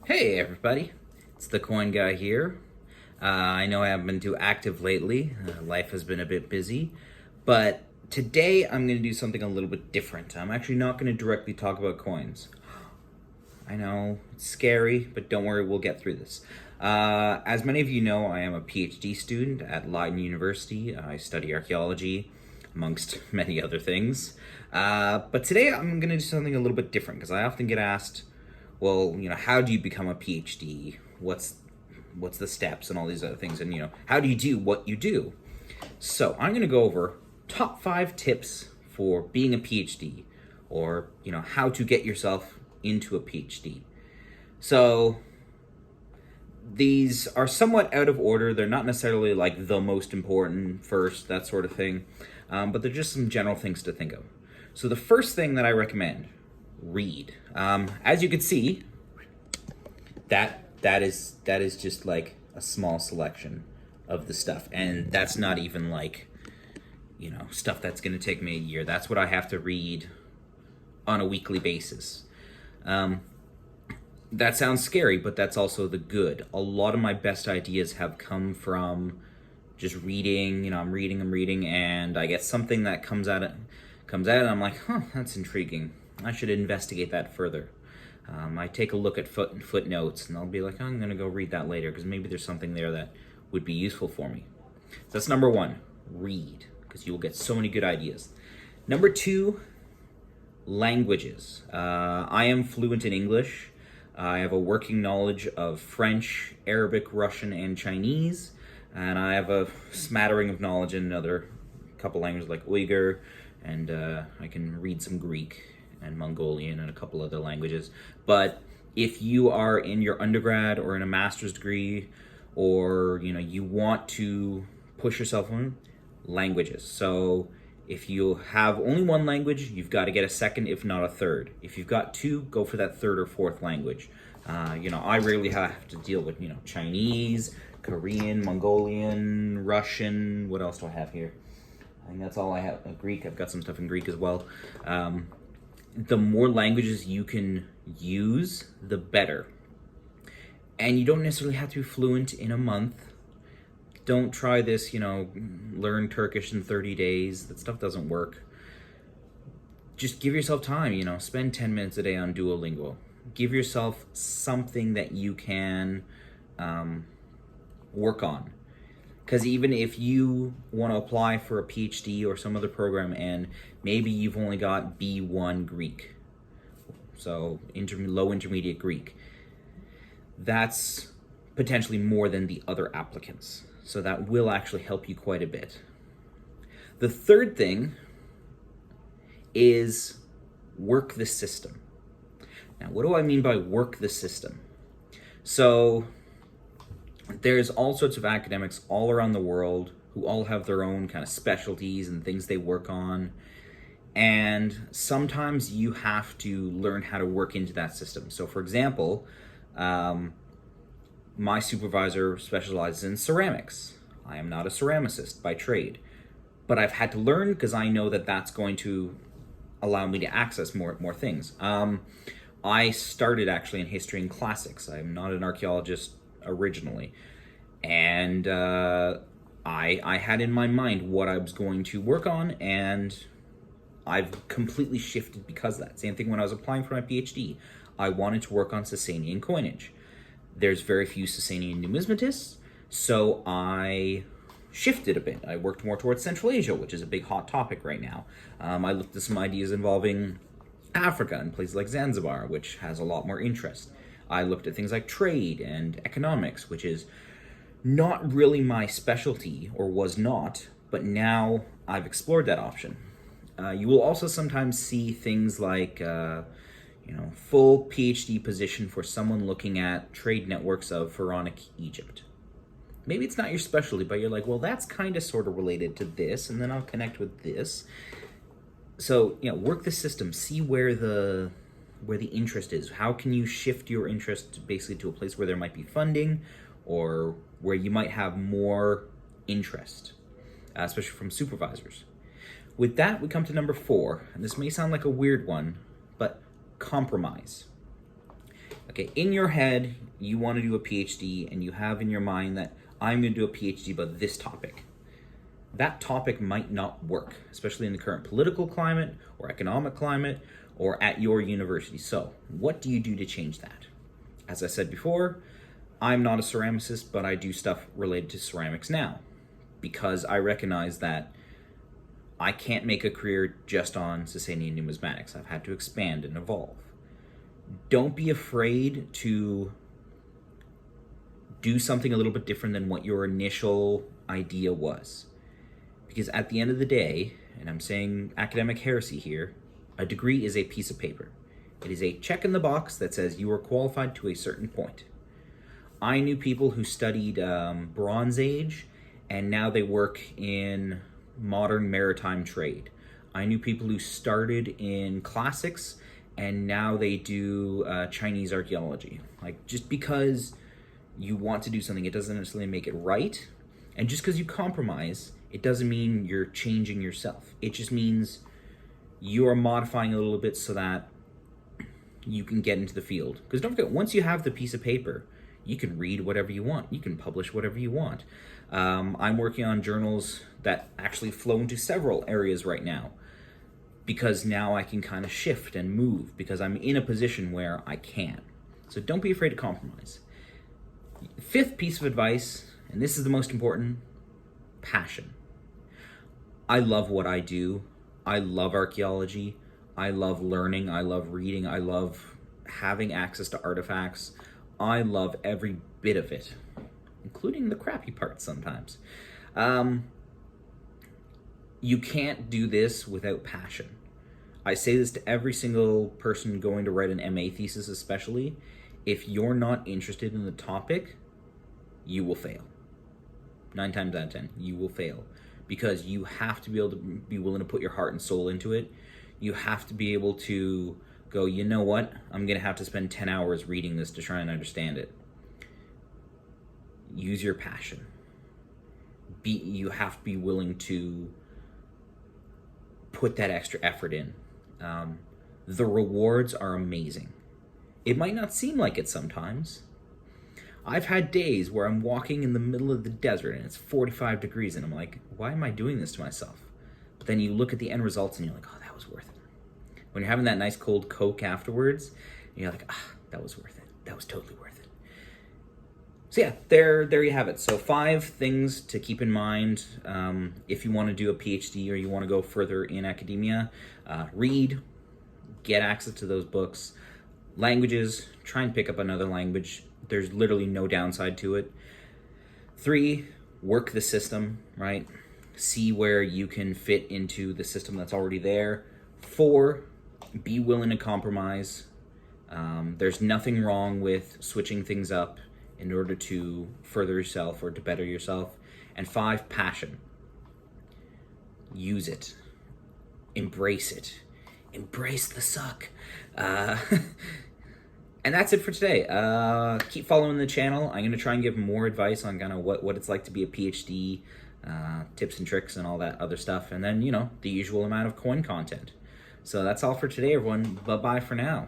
Hey everybody, it's the Coin Guy here. I know I haven't been too active lately. Life has been a bit busy, but today I'm going to do something a little bit different. I'm actually not going to directly talk about coins. I know, it's scary, but don't worry, we'll get through this. As many of you know, I am a PhD student at Leiden University. I study archaeology, amongst many other things. But today I'm going to do something a little bit different because I often get asked, well, how do you become a PhD? What's the steps and all these other things? And, how do you do what you do? So I'm going to go over top 5 tips for being a PhD, or, how to get yourself into a PhD. So these are somewhat out of order. They're not necessarily like the most important first, that sort of thing. But they're just some general things to think of. So the first thing that I recommend, read. As you can see, that is just like a small selection of the stuff, and that's not even like stuff that's going to take me a year. That's what I have to read on a weekly basis. That sounds scary, but that's also the good. A lot of my best ideas have come from just reading. I'm reading, and I get something that comes out, and I'm like, that's intriguing. I should investigate that further. I take a look at footnotes, and I'll be like, I'm going to go read that later because maybe there's something there that would be useful for me. So that's number 1, read, because you will get so many good ideas. Number 2, languages. I am fluent in English. I have a working knowledge of French, Arabic, Russian, and Chinese, and I have a smattering of knowledge in another couple languages like Uyghur, and I can read some Greek and Mongolian and a couple other languages. But if you are in your undergrad or in a master's degree, or you want to push yourself on languages. So if you have only one language, you've got to get a second, if not a third. If you've got 2, go for that third or fourth language. I rarely have to deal with Chinese, Korean, Mongolian, Russian. What else do I have here? I think that's all I have. Greek. I've got some stuff in Greek as well. The more languages you can use, the better. And you don't necessarily have to be fluent in a month. Don't try this, learn Turkish in 30 days. That stuff doesn't work. Just give yourself time, spend 10 minutes a day on Duolingo. Give yourself something that you can work on. Because even if you want to apply for a PhD or some other program and maybe you've only got B1 Greek, so low intermediate Greek, that's potentially more than the other applicants. So that will actually help you quite a bit. The third thing is work the system. Now, what do I mean by work the system? So there's all sorts of academics all around the world who all have their own kind of specialties and things they work on. And sometimes you have to learn how to work into that system. So for example, my supervisor specializes in ceramics. I am not a ceramicist by trade, but I've had to learn because I know that that's going to allow me to access more things. I started actually in history and classics. I'm not an archaeologist originally, and I had in my mind what I was going to work on, and I've completely shifted because of that. Same thing when I was applying for my PhD. I wanted to work on Sasanian coinage. There's very few Sasanian numismatists, so I shifted a bit. I worked more towards Central Asia, which is a big hot topic right now. I looked at some ideas involving Africa and places like Zanzibar, which has a lot more interest. I looked at things like trade and economics, which is not really my specialty, or was not, but now I've explored that option. You will also sometimes see things like, full PhD position for someone looking at trade networks of Pharaonic Egypt. Maybe it's not your specialty, but you're like, well, that's kind of sort of related to this, and then I'll connect with this. So, work the system, see where the interest is. How can you shift your interest basically to a place where there might be funding or where you might have more interest, especially from supervisors. With that, we come to number 4, and this may sound like a weird one, but compromise. Okay, in your head, you want to do a PhD and you have in your mind that I'm going to do a PhD about this topic. That topic might not work, especially in the current political climate or economic climate or at your university. So, what do you do to change that? As I said before, I'm not a ceramicist, but I do stuff related to ceramics now because I recognize that I can't make a career just on Sasanian numismatics. I've had to expand and evolve. Don't be afraid to do something a little bit different than what your initial idea was. Because at the end of the day, and I'm saying academic heresy here, a degree is a piece of paper. It is a check in the box that says you are qualified to a certain point. I knew people who studied Bronze Age and now they work in modern maritime trade. I knew people who started in classics and now they do Chinese archaeology. Like, just because you want to do something, it doesn't necessarily make it right. And just because you compromise, it doesn't mean you're changing yourself. It just means you are modifying a little bit so that you can get into the field. Because don't forget, once you have the piece of paper, you can read whatever you want. You can publish whatever you want. I'm working on journals that actually flow into several areas right now because now I can kind of shift and move because I'm in a position where I can. So don't be afraid to compromise. Fifth piece of advice, and this is the most important, passion. I love what I do. I love archaeology. I love learning. I love reading. I love having access to artifacts. I love every bit of it, including the crappy parts sometimes. You can't do this without passion. I say this to every single person going to write an MA thesis especially. If you're not interested in the topic, you will fail. 9 times out of 10, you will fail. Because you have to be able to be willing to put your heart and soul into it. You have to be able to go, you know what? I'm going to have to spend 10 hours reading this to try and understand it. Use your passion. You have to be willing to put that extra effort in. The rewards are amazing. It might not seem like it sometimes. I've had days where I'm walking in the middle of the desert and it's 45 degrees and I'm like, why am I doing this to myself? But then you look at the end results and you're like, oh, that was worth it. When you're having that nice cold Coke afterwards, you're like, that was worth it. That was totally worth it. So yeah, there you have it. So 5 things to keep in mind if you want to do a PhD or you want to go further in academia. Read, get access to those books. Languages, try and pick up another language. There's literally no downside to it. 3, work the system, right? See where you can fit into the system that's already there. 4, be willing to compromise. There's nothing wrong with switching things up in order to further yourself or to better yourself. And 5, passion. Use it. Embrace it. Embrace the suck. And that's it for today. Keep following the channel. I'm going to try and give more advice on kind of what it's like to be a PhD, tips and tricks and all that other stuff. And then, the usual amount of coin content. So that's all for today, everyone. Bye-bye for now.